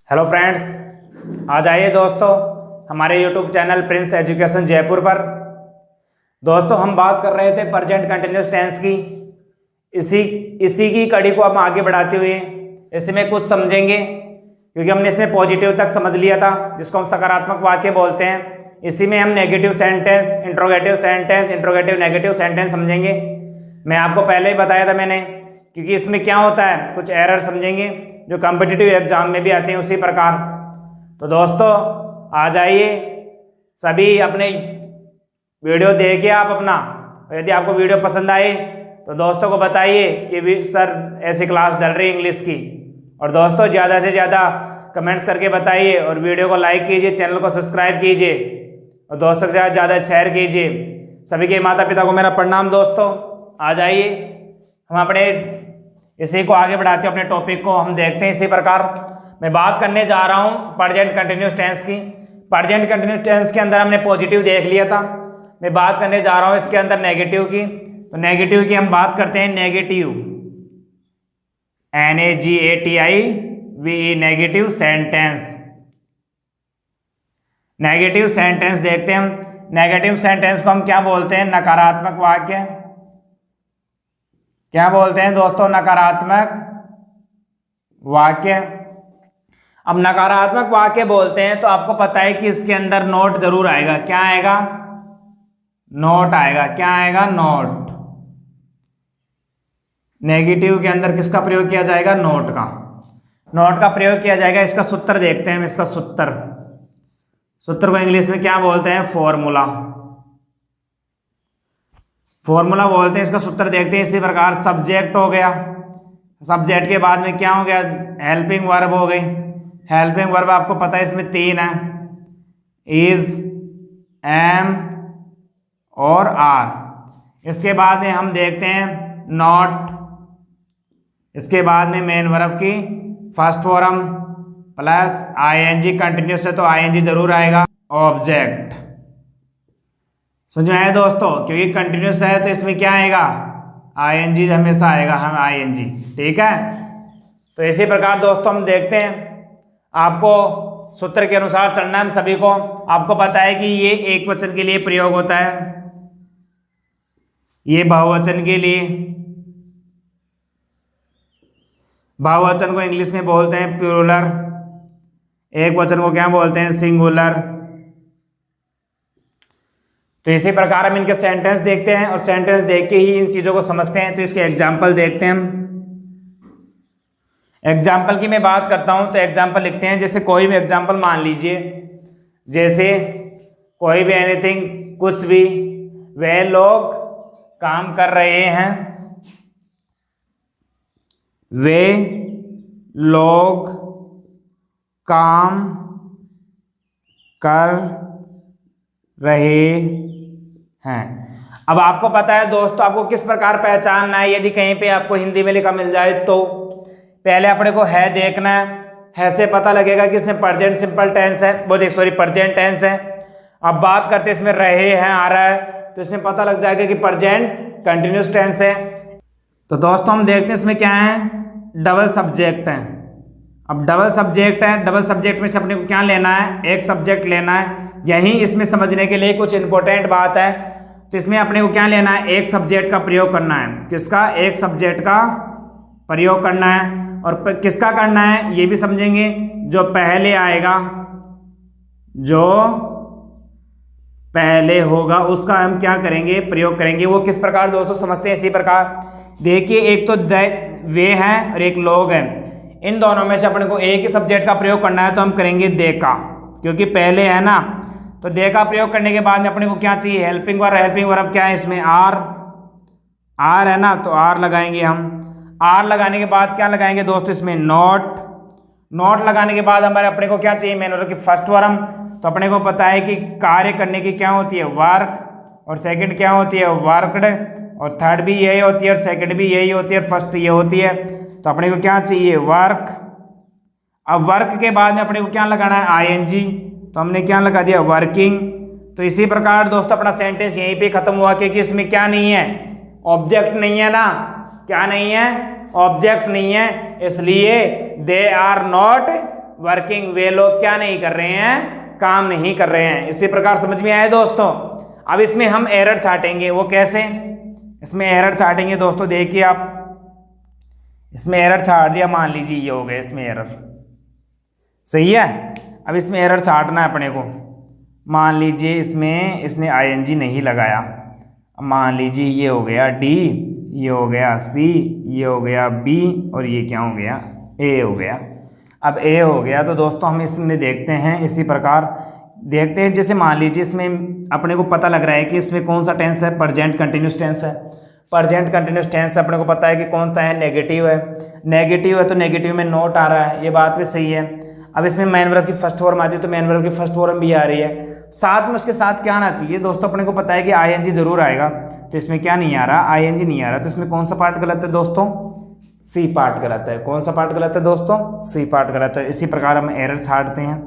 Hello friends, आज आइए दोस्तों हमारे YouTube channel Prince education Jaipur पर। दोस्तों हम बात कर रहे थे प्रेजेंट कंटिन्यूस टेंस की। इसी की कड़ी को हम आगे बढ़ाते हुए इसमें कुछ समझेंगे, क्योंकि हमने इसमें पॉजिटिव तक समझ लिया था, जिसको हम सकारात्मक वाक्य बोलते हैं। इसी में हम negative sentence, interrogative sentence, interrogative negative sentence समझेंगे। मैं आपको पहले ही बताया था मैंने, क्योंकि इसमें क्या होता है, कुछ एरर समझेंगे जो कॉम्पिटिटिव एग्जाम में भी आते हैं उसी प्रकार। तो दोस्तों आ जाइए, सभी अपने वीडियो देखिए आप अपना। यदि आपको वीडियो पसंद आए तो दोस्तों को बताइए कि सर ऐसी क्लास डल रही है इंग्लिश की। और दोस्तों ज़्यादा से ज़्यादा कमेंट्स करके बताइए और वीडियो को लाइक कीजिए, चैनल को सब्सक्राइब कीजिए और दोस्तों के साथ ज़्यादा शेयर कीजिए। सभी के माता पिता को मेरा प्रणाम। दोस्तों आ जाइए, हम अपने इसी को आगे बढ़ाते हैं, अपने टॉपिक को हम देखते हैं। इसी प्रकार मैं बात करने जा रहा हूँ प्रेजेंट कंटिन्यूस टेंस की। प्रेजेंट कंटिन्यूस टेंस के अंदर हमने पॉजिटिव देख लिया था, मैं बात करने जा रहा हूँ इसके अंदर नेगेटिव की। तो नेगेटिव की हम बात करते हैं, negative NAGATIVE, negative sentence. Negative sentence देखते हैं हम। नेगेटिव सेंटेंस को हम क्या बोलते हैं? नकारात्मक वाक्य। क्या बोलते हैं दोस्तों? नकारात्मक वाक्य। अब नकारात्मक वाक्य बोलते हैं तो आपको पता है कि इसके अंदर नोट जरूर आएगा। क्या आएगा? नोट आएगा। क्या आएगा? नोट। नेगेटिव के अंदर किसका प्रयोग किया जाएगा? नोट का। नोट का प्रयोग किया जाएगा। इसका सूत्र देखते हैं हम। इसका सूत्र को इंग्लिश में क्या बोलते हैं? फॉर्मूला। फॉर्मूला बोलते हैं। इसका सूत्र देखते हैं। इसी प्रकार सब्जेक्ट हो गया, सब्जेक्ट के बाद में क्या हो गया? हेल्पिंग वर्ब हो गई। हेल्पिंग वर्ब आपको पता है इसमें 3 है, इज, एम और आर। इसके बाद में हम देखते हैं नॉट। इसके बाद में मेन वर्ब की first form plus ING। Continuous है तो ING जरूर आएगा। ऑब्जेक्ट। समझ में आया दोस्तों? क्योंकि कंटिन्यूस है तो इसमें क्या आएगा? ING हमेशा आएगा, हम ING। ठीक है, तो इसी प्रकार दोस्तों हम देखते हैं, आपको सूत्र के अनुसार चलना है। हम सभी को आपको पता है कि ये एक वचन के लिए प्रयोग होता है, ये बहुवचन के लिए। बहुवचन को इंग्लिश में बोलते हैं प्लूरल, एक वचन को क्या बोलते हैं? सिंगुलर। तो इसी प्रकार हम इनके सेंटेंस देखते हैं और सेंटेंस देख के ही इन चीज़ों को समझते हैं। तो इसके एग्जाम्पल देखते हैं हम। एग्जाम्पल की मैं बात करता हूं तो एग्जाम्पल लिखते हैं। जैसे कोई भी एग्जाम्पल मान लीजिए, जैसे कोई भी एनीथिंग, कुछ भी। वे लोग काम कर रहे हैं, वे लोग काम कर रहे हैं। अब आपको पता है दोस्तों, आपको किस प्रकार पहचानना है। यदि कहीं पे आपको हिंदी में लिखा मिल जाए तो पहले अपने को है देखना है से पता लगेगा कि इसमें प्रेजेंट सिंपल टेंस है, प्रेजेंट टेंस है। अब बात करते इसमें रहे हैं आ रहा है, तो इसमें पता लग जाएगा कि प्रेजेंट कंटिन्यूस टेंस है। तो दोस्तों हम देखते हैं इसमें क्या है? डबल सब्जेक्ट है। अब डबल सब्जेक्ट है, डबल सब्जेक्ट में से अपने को क्या लेना है? एक सब्जेक्ट लेना है। यही इसमें समझने के लिए कुछ इंपॉर्टेंट बात है। तो इसमें अपने को क्या लेना है? एक सब्जेक्ट का प्रयोग करना है। किसका? एक सब्जेक्ट का प्रयोग करना है। और किसका करना है ये भी समझेंगे। जो पहले आएगा, जो पहले होगा, उसका हम क्या करेंगे? प्रयोग करेंगे। वो किस प्रकार दोस्तों समझते हैं? इसी प्रकार देखिए, एक तो वे हैं और एक लोग हैं। इन दोनों में से अपने को एक ही सब्जेक्ट का प्रयोग करना है, तो हम करेंगे दे का, क्योंकि पहले है ना। तो दे का प्रयोग करने के बाद में अपने को क्या चाहिए? Helping verb. हेल्पिंग वर्ब क्या है इसमें? आर है ना, तो आर लगाएंगे हम। आर लगाने के बाद क्या लगाएंगे दोस्तों? इसमें नॉट। नॉट लगाने के बाद हमारे अपने को क्या चाहिए? मेन वर्ब की फर्स्ट फॉर्म। तो अपने को पता है कि कार्य करने की क्या होती है? वर्क। और सेकंड क्या होती है? वर्कड। और थर्ड भी यही होती है और सेकंड भी यही होती है और फर्स्ट ये होती है। तो अपने को क्या चाहिए? वर्क। अब वर्क के बाद में अपने को क्या लगाना है? ING। तो हमने क्या लगा दिया? वर्किंग। तो इसी प्रकार दोस्तों अपना सेंटेंस यहीं पे खत्म हुआ, क्योंकि इसमें क्या नहीं है? ऑब्जेक्ट नहीं है ना। क्या नहीं है? ऑब्जेक्ट नहीं है, इसलिए दे आर नॉट वर्किंग, वे लोग क्या नहीं कर रहे हैं, काम नहीं कर रहे हैं। इसी प्रकार समझ में आए दोस्तों। अब इसमें हम एरर छाटेंगे, वो कैसे, इसमें एरर छाटेंगे दोस्तों, देखिए आप इसमें एरर छाट दिया, मान लीजिए ये हो गया इसमें एरर, सही है। अब इसमें एरर छाटना है अपने को, मान लीजिए इसमें इसने आईएनजी नहीं लगाया, मान लीजिए ये हो गया डी, ये हो गया सी, ये हो गया बी, और ये क्या हो गया, ए हो गया। अब ए हो गया तो दोस्तों हम इसमें देखते हैं, इसी प्रकार देखते हैं, जैसे मान लीजिए इसमें अपने को पता लग रहा है कि इसमें कौन सा टेंस है, प्रेजेंट कंटिन्यूस टेंस है। प्रेजेंट कंटिन्यूस टेंस अपने को पता है कि कौन सा है, नेगेटिव है। नेगेटिव है तो नेगेटिव में नोट आ रहा है, ये बात भी सही है। अब इसमें मेन वर्ब की फर्स्ट फॉर्म आती है तो मेन वर्ब की फर्स्ट फॉर्म भी आ रही है। साथ में उसके साथ क्या आना चाहिए दोस्तों, अपने को पता है कि आईएनजी जरूर आएगा, तो इसमें क्या नहीं आ रहा, आईएनजी नहीं आ रहा, तो इसमें कौन सा पार्ट गलत है दोस्तों, सी पार्ट गलत है। कौन सा पार्ट गलत है दोस्तों, सी पार्ट गलत है। इसी प्रकार हम एरर छाटते हैं,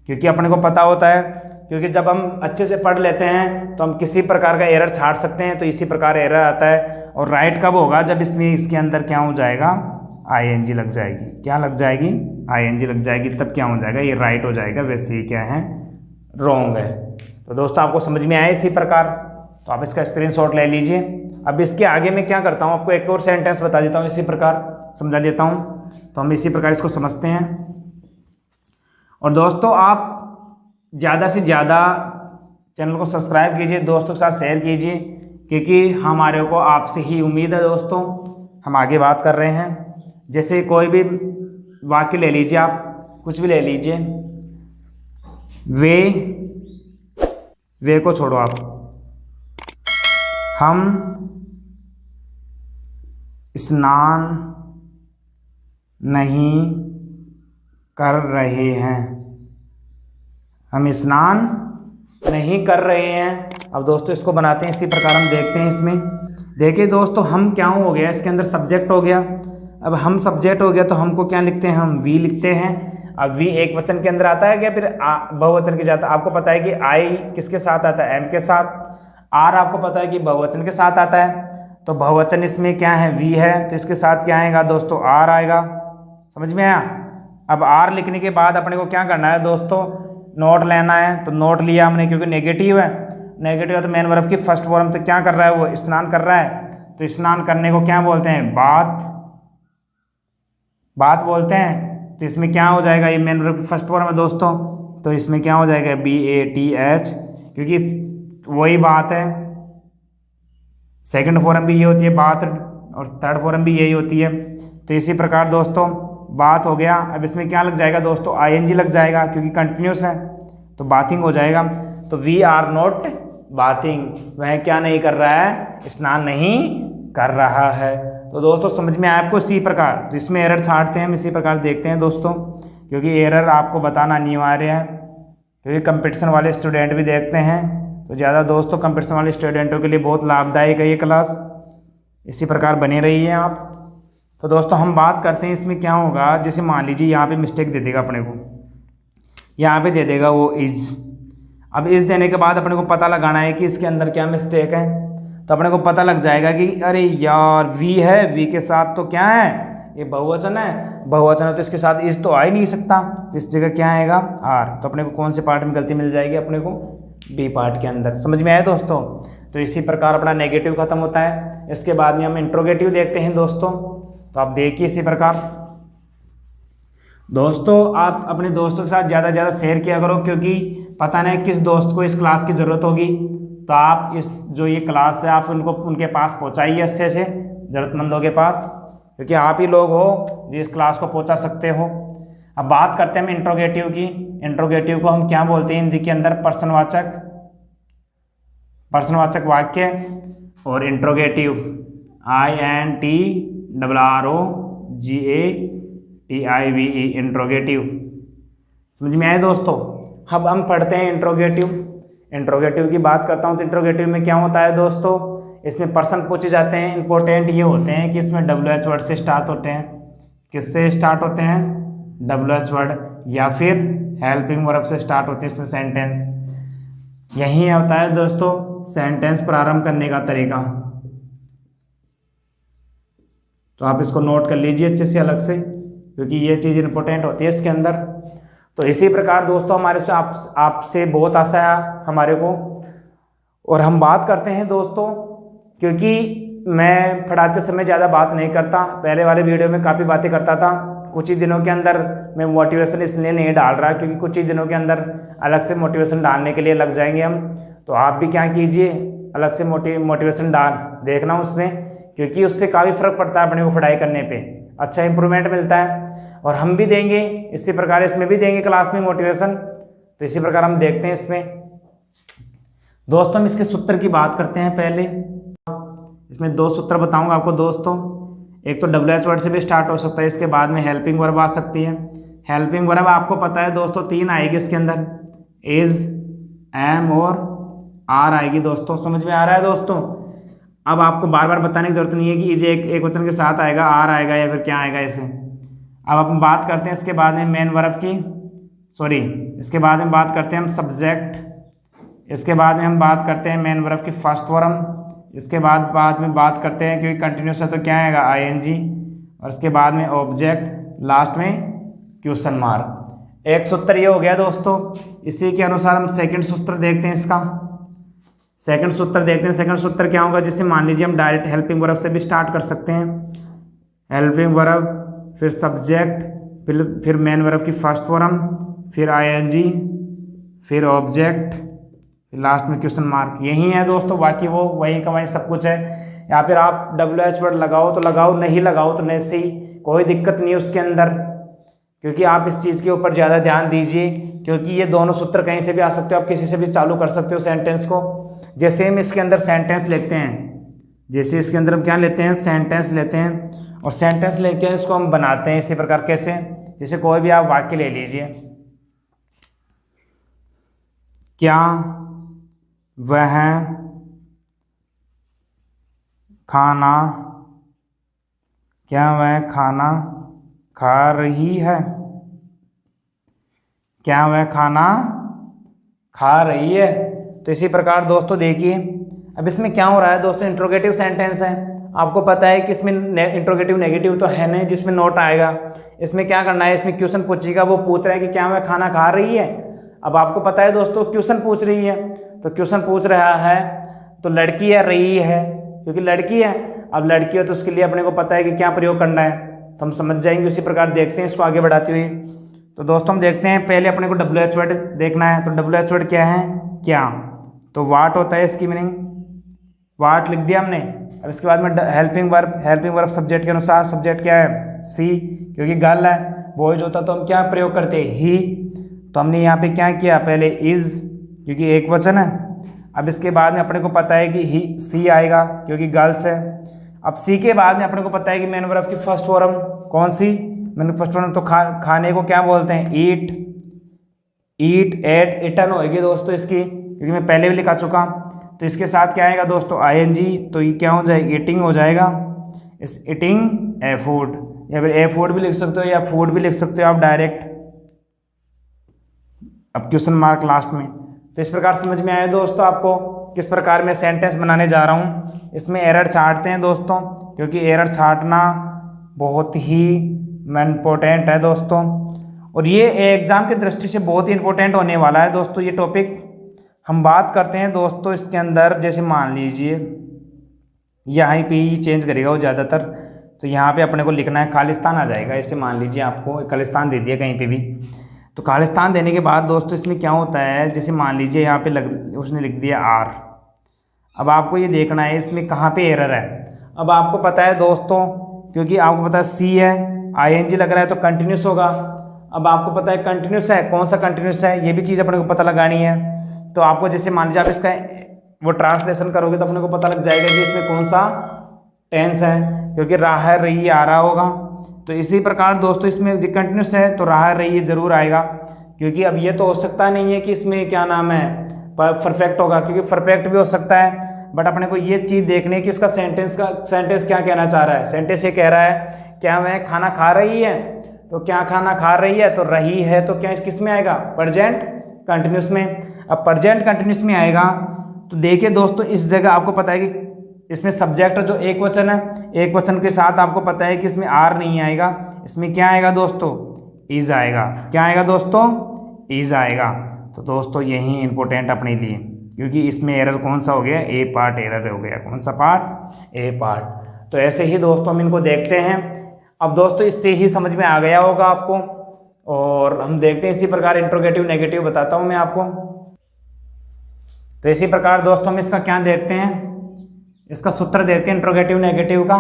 क्योंकि अपने को पता होता है, क्योंकि जब हम अच्छे से पढ़ लेते हैं तो हम किसी प्रकार का एरर छाट सकते हैं। तो इसी प्रकार एरर आता है। और राइट कब होगा, जब इसमें इसके अंदर क्या हो जाएगा, आईएनजी लग जाएगी। क्या लग जाएगी, आईएनजी लग जाएगी, तब क्या हो जाएगा, ये राइट हो जाएगा। वैसे ही क्या है, रॉन्ग है। तो दोस्तों आपको समझ में आया इसी प्रकार, तो आप इसका स्क्रीनशॉट ले लीजिए। अब इसके आगे मैं क्या करता हूँ, आपको एक और सेंटेंस बता देता हूँ, इसी प्रकार समझा देता हूँ। तो हम इसी प्रकार इसको समझते हैं। और दोस्तों आप ज़्यादा से ज़्यादा चैनल को सब्सक्राइब कीजिए, दोस्तों के साथ शेयर कीजिए, क्योंकि हमारे को आपसे ही उम्मीद है दोस्तों। हम आगे बात कर रहे हैं, जैसे कोई भी वाक्य ले लीजिए, आप कुछ भी ले लीजिए, वे को छोड़ो आप, हम स्नान नहीं कर रहे हैं, हम स्नान नहीं कर रहे हैं। अब दोस्तों इसको बनाते हैं, इसी प्रकार हम देखते हैं। इसमें देखिए दोस्तों, हम क्या हो गया, इसके अंदर सब्जेक्ट हो गया। अब हम सब्जेक्ट हो गया तो हमको क्या लिखते हैं, हम वी लिखते हैं। अब वी एक वचन के अंदर आता है क्या, फिर बहुवचन के जाता है। आपको पता है कि आई किसके साथ आता है, एम के साथ। आर आपको पता है कि बहुवचन के साथ आता है, तो बहुवचन इसमें क्या है, वी है, तो इसके साथ क्या आएगा दोस्तों, आर आएगा। समझ में आया। अब आर लिखने के बाद अपने को क्या करना है दोस्तों, नोट लेना है। तो नोट लिया हमने, क्योंकि नेगेटिव है, नेगेटिव है तो मेन वर्ब की फर्स्ट फॉर्म, तो क्या कर रहा है, वो स्नान कर रहा है। तो स्नान करने को क्या बोलते हैं, बात बोलते हैं। तो इसमें क्या हो जाएगा, ये मेन वर्ब की फर्स्ट फॉर्म है दोस्तों, तो इसमें क्या हो जाएगा, BATH, क्योंकि वही बात है। सेकंड फॉर्म भी ये होती है बात, और थर्ड फॉर्म भी यही होती है। तो इसी प्रकार दोस्तों बात हो गया। अब इसमें क्या लग जाएगा दोस्तों, ING लग जाएगा, क्योंकि कंटिन्यूस है, तो बाथिंग हो जाएगा। तो वी आर नॉट बाथिंग, वह क्या नहीं कर रहा है, स्नान नहीं कर रहा है। तो दोस्तों समझ में आया आपको इसी प्रकार। तो इसमें एरर छाटते हैं हम, इसी प्रकार देखते हैं दोस्तों, क्योंकि एरर आपको बताना अनिवार्य है, क्योंकि कंपटीशन वाले स्टूडेंट भी देखते हैं। तो ज़्यादा दोस्तों कंपटीशन वाले स्टूडेंटों के लिए बहुत लाभदायक है ये क्लास, इसी प्रकार बने रहिए आप। तो दोस्तों हम बात करते हैं इसमें क्या होगा, जैसे मान लीजिए यहाँ पे मिस्टेक दे देगा अपने को, यहाँ पे दे देगा वो इज। अब इज देने के बाद अपने को पता लगाना है कि इसके अंदर क्या मिस्टेक है। तो अपने को पता लग जाएगा कि अरे यार वी है, वी के साथ तो क्या है, ये बहुवचन है, बहुवचन है तो इसके साथ इज तो आ ही नहीं सकता, तो इस जगह क्या आएगा, आर। तो अपने को कौन से पार्ट में गलती मिल जाएगी, अपने को बी पार्ट के अंदर। समझ में आया दोस्तों। तो इसी प्रकार अपना नेगेटिव खत्म होता है। इसके बाद में हम इंट्रोगेटिव देखते हैं दोस्तों। तो आप देखिए इसी प्रकार दोस्तों, आप अपने दोस्तों के साथ ज़्यादा से ज़्यादा शेयर किया करो, क्योंकि पता नहीं किस दोस्त को इस क्लास की ज़रूरत होगी। तो आप इस जो ये क्लास है आप उनके पास पहुँचाइए अच्छे से, ज़रूरतमंदों के पास, क्योंकि आप ही लोग हो जो इस क्लास को पहुँचा सकते हो। अब बात करते हैं हम इंट्रोगेटिव की। इंट्रोगेटिव को हम क्या बोलते हैं हिंदी के अंदर, प्रश्नवाचक वाक्य। और इंट्रोगेटिव INTROGATIVE, इंट्रोगेटिव। समझ में आए दोस्तों। अब हम पढ़ते हैं इंट्रोगेटिव की बात करता हूँ। तो इंट्रोगेटिव में क्या होता है दोस्तों, इसमें प्रश्न पूछे जाते हैं। इंपॉर्टेंट ये होते हैं कि इसमें WH वर्ड से स्टार्ट होते हैं। किससे स्टार्ट होते हैं, WH वर्ड, या फिर हेल्पिंग वर्ब से स्टार्ट होते हैं। इसमें सेंटेंस यही होता है दोस्तों, सेंटेंस प्रारंभ करने का तरीका। तो आप इसको नोट कर लीजिए अच्छे से अलग से, क्योंकि ये चीज़ इंपॉर्टेंट होती है इसके अंदर। तो इसी प्रकार दोस्तों हमारे से आपसे बहुत आशा है हमारे को। और हम बात करते हैं दोस्तों, क्योंकि मैं पढ़ाते समय ज़्यादा बात नहीं करता, पहले वाले वीडियो में काफ़ी बातें करता था। कुछ ही दिनों के अंदर मैं मोटिवेशन इसलिए नहीं डाल रहा क्योंकि कुछ ही दिनों के अंदर अलग से मोटिवेशन डालने के लिए लग जाएंगे हम। तो आप भी क्या कीजिए, अलग से मोटिवेशन डाल देखना उसमें, क्योंकि उससे काफ़ी फ़र्क पड़ता है अपने को पढ़ाई करने पे, अच्छा इंप्रूवमेंट मिलता है। और हम भी देंगे इसी प्रकार, इसमें भी देंगे क्लास में मोटिवेशन। तो इसी प्रकार हम देखते हैं इसमें दोस्तों। हम इसके सूत्र की बात करते हैं पहले। इसमें 2 सूत्र बताऊंगा आपको दोस्तों। एक तो WH वर्ड से भी स्टार्ट हो सकता है, इसके बाद में हेल्पिंग वर्ब आ सकती है। हेल्पिंग वर्ब आपको पता है दोस्तों 3 आएगी इसके अंदर, इज, एम और आर आएगी दोस्तों। समझ में आ रहा है दोस्तों? अब आपको बार बार बताने की जरूरत नहीं है कि इज एक वचन के साथ आएगा, आर आएगा या फिर क्या आएगा इसे। अब हम बात करते हैं इसके बाद में मेन वर्ब की, इसके बाद में बात करते हैं हम सब्जेक्ट, इसके बाद में हम बात करते हैं मेन वर्ब की फर्स्ट फॉर्म, इसके बाद में बात करते हैं क्योंकि कंटिन्यूस है तो क्या आएगा ING, और इसके बाद में ऑब्जेक्ट, लास्ट में क्वेश्चन मार्क। एक सूत्र ये हो गया दोस्तों। इसी के अनुसार हम सेकंड सूत्र देखते हैं इसका। सेकंड सूत्र देखते हैं। सेकंड सूत्र क्या होगा, जिससे मान लीजिए हम डायरेक्ट हेल्पिंग वर्ब से भी स्टार्ट कर सकते हैं। हेल्पिंग वर्ब, फिर सब्जेक्ट, फिर मेन वर्ब की फर्स्ट फॉर्म, फिर ING, फिर ऑब्जेक्ट, लास्ट में क्वेश्चन मार्क। यही है दोस्तों, बाकी वो वही का वही सब कुछ है। या फिर आप WH वर्ड लगाओ तो लगाओ, नहीं लगाओ तो नहीं सही, कोई दिक्कत नहीं है उसके अंदर। क्योंकि आप इस चीज़ के ऊपर ज़्यादा ध्यान दीजिए, क्योंकि ये दोनों सूत्र कहीं से भी आ सकते हो, आप किसी से भी चालू कर सकते हो सेंटेंस को। जैसे हम इसके अंदर सेंटेंस लेते हैं, जैसे इसके अंदर हम क्या लेते हैं, सेंटेंस लेते हैं, और सेंटेंस लेके इसको हम बनाते हैं इसी प्रकार। कैसे? जैसे कोई भी आप वाक्य ले लीजिए, क्या वह खाना खा रही है? क्या वह खाना खा रही है? तो इसी प्रकार दोस्तों देखिए, अब इसमें क्या हो रहा है दोस्तों, इंट्रोगेटिव सेंटेंस है। आपको पता है कि इसमें इंट्रोगेटिव नेगेटिव तो है नहीं जिसमें नोट आएगा। इसमें क्या करना है, इसमें क्वेश्चन पूछेगा, वो पूछ रहा है कि क्या वह खाना खा रही है। अब आपको पता है दोस्तों क्वेश्चन पूछ रही है, तो क्वेश्चन पूछ रहा है तो लड़की है, रही है, क्योंकि लड़की है। अब लड़की है तो उसके लिए अपने को पता है कि क्या प्रयोग करना है, तो हम समझ जाएंगे। उसी प्रकार देखते हैं इसको आगे बढ़ाते हुए। तो दोस्तों हम देखते हैं, पहले अपने को WH वर्ड देखना है। तो WH वर्ड क्या है, क्या। तो वाट होता है इसकी मीनिंग, वाट लिख दिया हमने। अब इसके बाद में हेल्पिंग वर्ब सब्जेक्ट के अनुसार, सब्जेक्ट क्या है, सी, क्योंकि गर्ल है। बॉयज होता तो हम क्या प्रयोग करते, ही। तो हमने यहाँ पे क्या किया, पहले इज, क्योंकि एक वचन है। अब इसके बाद में अपने को पता है कि ही, सी आएगा क्योंकि गर्ल्स है। अब सी के बाद में अपने को पता है कि मेन वर्ब की फर्स्ट फॉर्म कौन सी, मैंने फर्स्ट फॉर्म तो खाने को क्या बोलते हैं, ईट, एट, इटन होगी दोस्तों इसकी, क्योंकि मैं पहले भी लिखा चुका। तो इसके साथ क्या आएगा दोस्तों, ING, तो ये क्या हो जाएगा, ईटिंग हो जाएगा। इस ईटिंग ए फूड, या फिर ए फूड भी लिख सकते हो या फूड भी लिख सकते हो आप डायरेक्ट। अब क्वेश्चन मार्क लास्ट में। तो इस प्रकार समझ में आया दोस्तों आपको किस प्रकार मैं सेंटेंस बनाने जा रहा हूँ। इसमें एरर छांटते हैं दोस्तों, क्योंकि एरर छांटना बहुत ही इम्पोर्टेंट है दोस्तों, और ये एग्जाम की दृष्टि से बहुत ही इंपॉर्टेंट होने वाला है दोस्तों ये टॉपिक। हम बात करते हैं दोस्तों इसके अंदर, जैसे मान लीजिए यहाँ पे ही चेंज करेगा वो ज़्यादातर। तो यहाँ पे अपने को लिखना है खालिस्तान आ जाएगा। ऐसे मान लीजिए आपको खालिस्तान दे दिया कहीं पे भी, तो खालिस्तान देने के बाद दोस्तों इसमें क्या होता है, जैसे मान लीजिए यहाँ पे उसने लिख दिया आर। अब आपको ये देखना है इसमें कहाँ पे एरर है। अब आपको पता है दोस्तों, क्योंकि आपको पता है सी है, ING लग रहा है तो कंटिन्यूस होगा। अब आपको पता है कंटिन्यूस है, कौन सा कंटिन्यूस है, ये भी चीज़ अपने को पता लगानी है। तो आपको जैसे मान लीजिए आप इसका वो ट्रांसलेशन करोगे तो अपने को पता लग जाएगा कि इसमें कौन सा टेंस है, क्योंकि रहा रही आ रहा होगा। तो इसी प्रकार दोस्तों इसमें कंटिन्यूस है तो रहा रही ये जरूर आएगा, क्योंकि अब ये तो हो सकता नहीं है कि इसमें क्या नाम है परफेक्ट होगा, क्योंकि परफेक्ट भी हो सकता है। बट अपने को ये चीज़ देखनी है कि इसका सेंटेंस क्या कहना चाह रहा है। सेंटेंस ये कह रहा है क्या वह खाना खा रही है, तो क्या खाना खा रही है, तो रही है तो क्या किस में आएगा, प्रेजेंट कंटिन्यूस में। अब प्रेजेंट कंटिन्यूस में आएगा तो देखिए दोस्तों इस जगह आपको पता है कि इसमें सब्जेक्ट जो एक वचन है, एक वचन के साथ आपको पता है कि इसमें आर नहीं आएगा, इसमें क्या आएगा दोस्तों, इज आएगा। क्या आएगा दोस्तों, इज आएगा। तो दोस्तों यही इंपॉर्टेंट अपने लिए, क्योंकि इसमें एरर कौन सा हो गया, ए पार्ट एरर हो गया। कौन सा पार्ट, ए पार्ट। तो ऐसे ही दोस्तों हम इनको देखते हैं। अब दोस्तों इससे ही समझ में आ गया होगा आपको, और हम देखते हैं इसी प्रकार इंट्रोगेटिव नेगेटिव बताता हूँ मैं आपको। तो इसी प्रकार दोस्तों हम इसका क्या देखते हैं, इसका सूत्र देखते हैं इंट्रोगेटिव नेगेटिव का।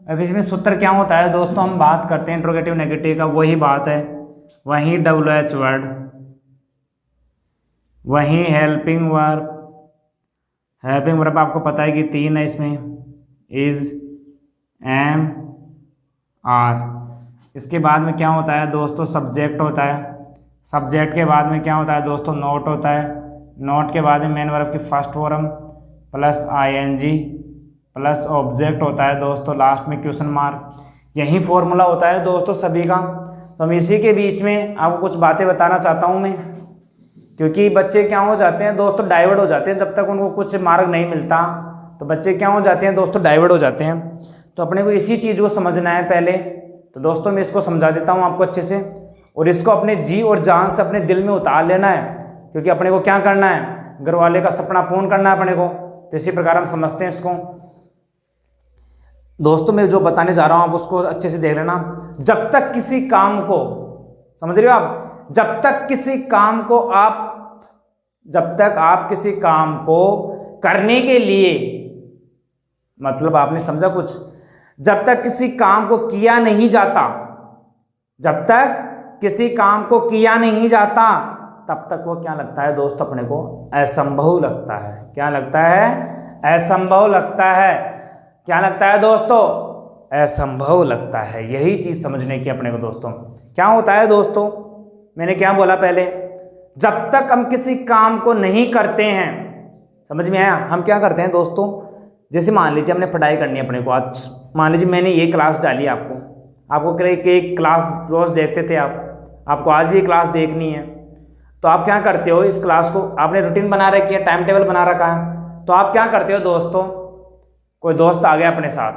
अब इसमें सूत्र क्या होता है दोस्तों, हम बात करते हैं इंट्रोगेटिव नेगेटिव का, वही बात है, वही WH वर्ड, वही हेल्पिंग वर्ब। हेल्पिंग वर्ब आपको पता है कि 3 है इसमें, इज, एम, आर। इसके बाद में क्या होता है दोस्तों, सब्जेक्ट होता है। सब्जेक्ट के बाद में क्या होता है दोस्तों, नोट होता है। नोट के बाद में मेन वर्ब की first form plus ING plus object होता है दोस्तों, लास्ट में क्वेश्चन मार्क। यही फॉर्मूला होता है दोस्तों सभी का। तो हम इसी के बीच में आपको कुछ बातें बताना चाहता हूँ मैं, क्योंकि बच्चे क्या हो जाते हैं दोस्तों, डाइवर्ट हो जाते हैं। जब तक उनको कुछ मार्क नहीं मिलता तो बच्चे क्या हो जाते हैं दोस्तों, डाइवर्ट हो जाते हैं। तो अपने को इसी चीज़ को समझना है पहले। तो दोस्तों मैं इसको समझा देता हूँ आपको अच्छे से, और इसको अपने जी और जान से अपने दिल में उतार लेना है, क्योंकि अपने को क्या करना है, घर वाले का सपना पूर्ण करना है अपने को। तो इसी प्रकार हम समझते हैं इसको। दोस्तों मैं जो बताने जा रहा हूँ आप उसको अच्छे से देख लेना। जब तक किसी काम को, समझ रहे हो आप, जब तक आप किसी काम को करने के लिए, मतलब आपने समझा कुछ, जब तक किसी काम को किया नहीं जाता, जब तक किसी काम को किया नहीं जाता, तब तक वो क्या लगता है दोस्तों, अपने को असंभव लगता है। क्या लगता है, असंभव लगता है। क्या लगता है दोस्तों, असंभव लगता है। यही चीज समझने की अपने को दोस्तों। क्या होता है दोस्तों, मैंने क्या बोला पहले, जब तक हम किसी काम को नहीं करते हैं, समझ में आया, हम क्या करते हैं दोस्तों, जैसे मान लीजिए हमने पढ़ाई करनी है अपने को आज, मान लीजिए मैंने ये क्लास डाली आपको एक क्लास रोज देखते थे आपको आज भी क्लास देखनी है। तो आप क्या करते हो, इस क्लास को आपने रूटीन बना रखी है, टाइम टेबल बना रखा है। तो आप क्या करते हो दोस्तों, कोई दोस्त आ गया अपने साथ,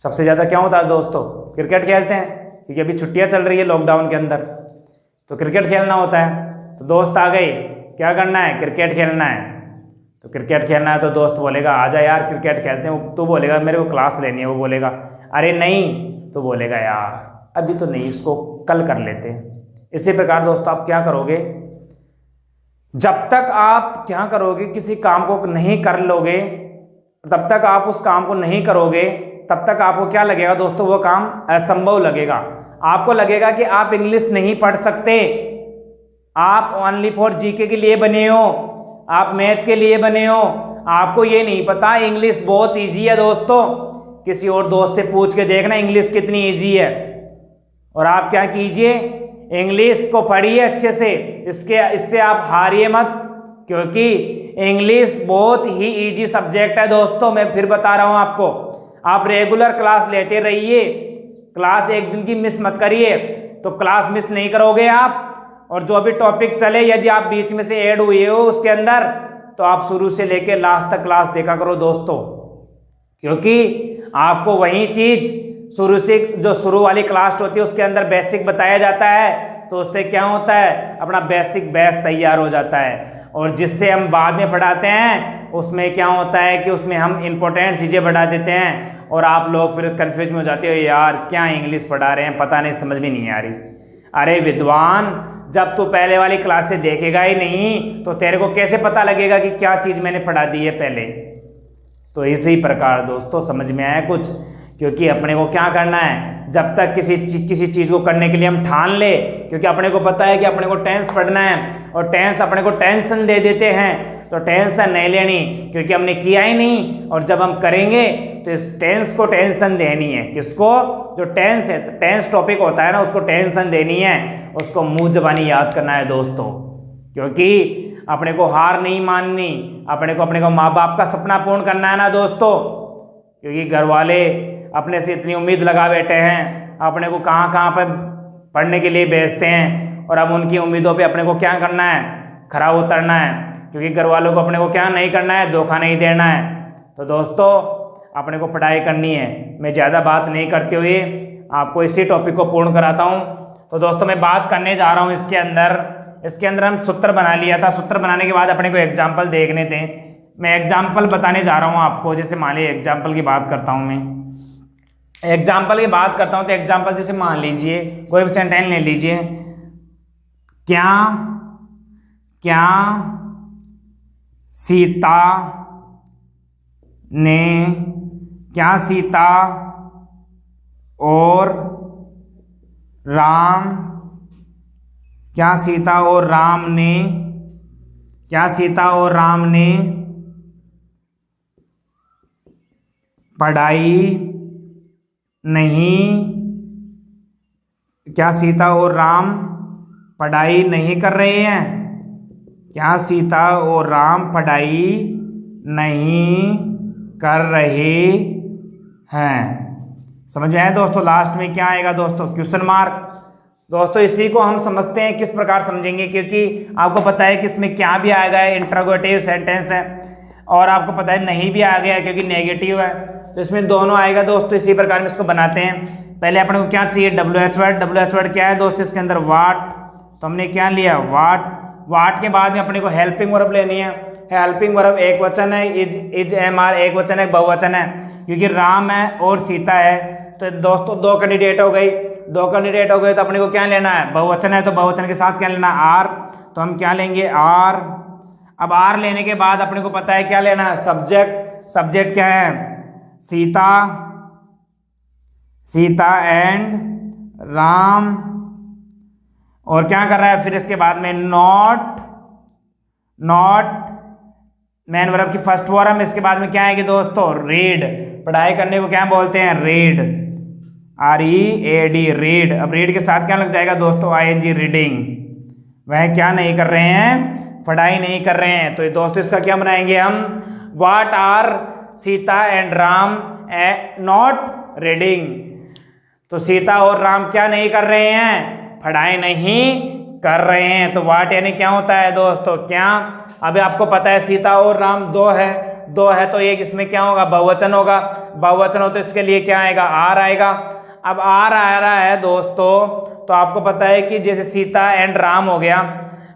सबसे ज़्यादा क्या होता है दोस्तों, क्रिकेट खेलते हैं, क्योंकि अभी छुट्टियां चल रही है लॉकडाउन के अंदर, तो क्रिकेट खेलना होता है। तो दोस्त आ गए, क्या करना है, क्रिकेट खेलना है। तो क्रिकेट खेलना है तो दोस्त बोलेगा आजा यार क्रिकेट खेलते हैं, तो बोलेगा मेरे को क्लास लेनी है, वो बोलेगा अरे नहीं, तो बोलेगा यार अभी तो नहीं, इसको कल कर लेते हैं। इसी प्रकार दोस्तों आप क्या करोगे, जब तक आप क्या करोगे, किसी काम को नहीं कर लोगे, तब तक आप उस काम को नहीं करोगे, तब तक आपको क्या लगेगा दोस्तों, वो काम असंभव लगेगा। आपको लगेगा कि आप इंग्लिश नहीं पढ़ सकते, आप ओनली फॉर जीके के लिए बने हो, आप मैथ के लिए बने हो, आपको ये नहीं पता इंग्लिश बहुत इजी है दोस्तों। किसी और दोस्त से पूछ के देखना इंग्लिश कितनी इजी है, और आप क्या कीजिए, इंग्लिश को पढ़िए अच्छे से, इससे आप हारिए मत, क्योंकि इंग्लिश बहुत ही इजी सब्जेक्ट है दोस्तों। मैं फिर बता रहा हूं आपको, आप रेगुलर क्लास लेते रहिए, क्लास एक दिन की मिस मत करिए, तो क्लास मिस नहीं करोगे आप। और जो भी टॉपिक चले, यदि आप बीच में से ऐड हुए हो उसके अंदर, तो आप शुरू से लेकर लास्ट तक क्लास देखा करो दोस्तों, क्योंकि आपको वही चीज शुरू से, जो शुरू वाली क्लास होती है उसके अंदर बेसिक बताया जाता है, तो उससे क्या होता है, अपना बेसिक बेस तैयार हो जाता है। और जिससे हम बाद में पढ़ाते हैं उसमें क्या होता है कि उसमें हम इंपॉर्टेंट चीज़ें बढ़ा देते हैं, और आप लोग फिर कंफ्यूज में हो जाते हो, यार क्या इंग्लिश पढ़ा रहे हैं, पता नहीं, समझ में नहीं आ रही। अरे विद्वान, जब तू पहले वाली क्लास से देखेगा ही नहीं तो तेरे को कैसे पता लगेगा कि क्या चीज़ मैंने पढ़ा दी है पहले। तो इसी प्रकार दोस्तों समझ में आया कुछ, क्योंकि अपने को क्या करना है, जब तक किसी चीज़ को करने के लिए हम ठान ले, क्योंकि अपने को पता है कि अपने को टेंस पढ़ना है, और टेंस अपने को टेंशन दे देते हैं, तो टेंशन नहीं लेनी, क्योंकि हमने किया ही नहीं। और जब हम करेंगे तो इस टेंस को टेंशन देनी है, किसको, जो टेंस है, टेंस टॉपिक होता है ना, उसको टेंशन देनी है, उसको मुंह ज़बानी याद करना है दोस्तों। क्योंकि अपने को हार नहीं माननी, अपने को माँ बाप का सपना पूर्ण करना है ना दोस्तों, क्योंकि घर वाले अपने से इतनी उम्मीद लगा बैठे हैं, अपने को कहाँ कहाँ पर पढ़ने के लिए भेजते हैं, और अब उनकी उम्मीदों पे अपने को क्या करना है, खरा उतरना है, क्योंकि घर वालों को अपने को क्या नहीं करना है, धोखा नहीं देना है। तो दोस्तों अपने को पढ़ाई करनी है। मैं ज़्यादा बात नहीं करते हुए आपको इसी टॉपिक को पूर्ण कराता हूँ। तो दोस्तों मैं बात करने जा रहा हूँ इसके अंदर हम सूत्र बना लिया था। सूत्र बनाने के बाद अपने को एग्जाम्पल देखने थे। मैं एग्जाम्पल बताने जा रहा हूँ आपको। जैसे मान लीजिए एग्जाम्पल की बात करता हूँ, मैं एग्जाम्पल की बात करता हूँ। तो एग्जाम्पल जैसे मान लीजिए कोई भी सेंटेंस ले लीजिए, क्या सीता और राम ने पढ़ाई नहीं कर रहे हैं? क्या सीता और राम पढ़ाई नहीं कर रहे हैं? समझ में आया दोस्तों? लास्ट में क्या आएगा दोस्तों? Question mark. दोस्तों इसी को हम समझते हैं किस प्रकार समझेंगे, क्योंकि आपको पता है कि इसमें क्या भी आ गया है, इंट्रोगेटिव सेंटेंस है, और आपको पता है नहीं भी आ गया है क्योंकि नेगेटिव है। तो इसमें दोनों आएगा दोस्तों। इसी प्रकार में इसको बनाते हैं। पहले अपने को क्या चाहिए? WH वर्ड क्या है दोस्तों इसके अंदर? वाट। तो हमने क्या लिया? वाट के बाद में अपने को हेल्पिंग वर्ब लेनी है। हेल्पिंग वर्ब एक वचन है, इज MR एक वचन है, बहुवचन है, क्योंकि राम है और सीता है। तो दोस्तों दो कैंडिडेट हो गई। तो अपने को क्या लेना है? बहुवचन है तो बहुवचन के साथ क्या लेना है? आर। तो हम क्या लेंगे? आर। अब आर लेने के बाद अपने को पता है क्या लेना है? सब्जेक्ट क्या है? सीता एंड राम। और क्या कर रहा है फिर इसके बाद में? नॉट मैन वर्ब की फर्स्ट फॉर्म। इसके बाद में क्या आएगी दोस्तों? रीड। पढ़ाई करने को क्या बोलते हैं? Read, READ, read. अब रीड के साथ क्या लग जाएगा दोस्तों? ING, reading. वह क्या नहीं कर रहे हैं? पढ़ाई नहीं कर रहे हैं। तो दोस्तों इसका क्या बनाएंगे हम? What are Sita and Ram not reading. तो सीता और राम क्या नहीं कर रहे हैं? पढ़ाई नहीं कर रहे हैं। तो व्हाट यानी क्या होता है दोस्तों? क्या। अभी आपको पता है सीता और राम दो है तो एक इसमें क्या होगा? बहुवचन होगा। बहुवचन हो तो इसके लिए क्या आएगा? आर आएगा। अब आर आ रहा है दोस्तों, तो आपको पता है कि जैसे सीता एंड राम हो गया।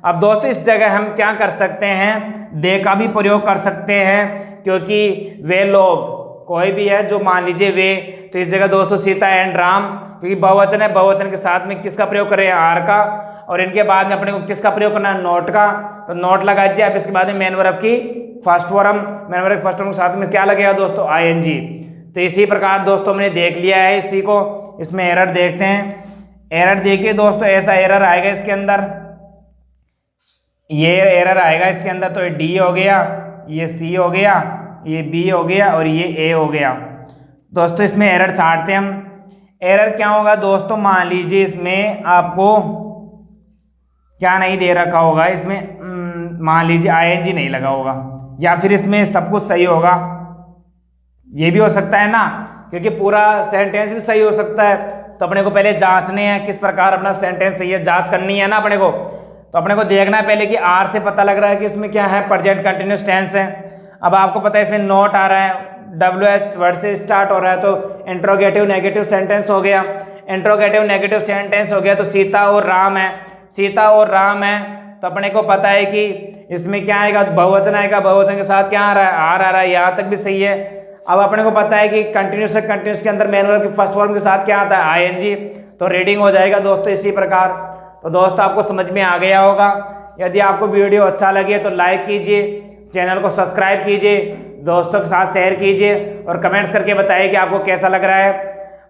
अब दोस्तों इस जगह हम क्या कर सकते हैं? दे का भी प्रयोग कर सकते हैं, क्योंकि वे लोग कोई भी है जो मान लीजिए वे। तो इस जगह दोस्तों सीता एंड राम, क्योंकि बहुवचन है, बहुवचन के साथ में किसका प्रयोग कर रहे हैं? आर का। और इनके बाद में अपने को किसका प्रयोग करना है? नोट का। तो नोट लगा दीजिए। अब इसके बाद में मेन वर्ब की फर्स्ट फॉर्म के साथ में क्या लगेगा दोस्तों? ING। तो इसी प्रकार दोस्तों हमने देख लिया है इसी को। इसमें एरर देखते हैं। एरर देखिए दोस्तों, ऐसा एरर आएगा इसके अंदर, ये एरर आएगा इसके अंदर। तो ये D हो गया, ये C हो गया, ये B हो गया और ये A हो गया। दोस्तों इसमें एरर छांटते हैं हम। एरर क्या होगा दोस्तों? मान लीजिए इसमें आपको क्या नहीं दे रखा होगा, इसमें मान लीजिए ING नहीं लगा होगा, या फिर इसमें सब कुछ सही होगा। ये भी हो सकता है ना, क्योंकि पूरा सेंटेंस भी सही हो सकता है। तो अपने को पहले जांचने हैं किस प्रकार अपना सेंटेंस सही है, जांच करनी है ना अपने को। तो अपने को देखना है पहले कि आर से पता लग रहा है कि इसमें क्या है? प्रेजेंट कंटिन्यूअस टेंस है। अब आपको पता है इसमें नोट आ रहा है, WH वर्ड से स्टार्ट हो रहा है, तो इंट्रोगेटिव नेगेटिव सेंटेंस हो गया। तो सीता और राम है। तो अपने को पता है कि इसमें क्या आएगा? बहुवचन आएगा। बहुवचन के साथ क्या आ रहा है? आर आ रहा है। यहाँ तक भी सही है। अब अपने को पता है कि कंटिन्यूस के अंदर मेन वर्ब की फर्स्ट फॉर्म के साथ क्या आता है? ING। तो रीडिंग हो जाएगा दोस्तों इसी प्रकार। तो दोस्तों आपको समझ में आ गया होगा। यदि आपको वीडियो अच्छा लगे तो लाइक कीजिए, चैनल को सब्सक्राइब कीजिए, दोस्तों के साथ शेयर कीजिए और कमेंट्स करके बताइए कि आपको कैसा लग रहा है।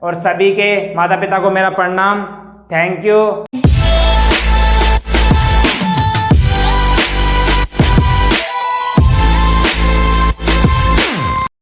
और सभी के माता पिता को मेरा प्रणाम। Thank you.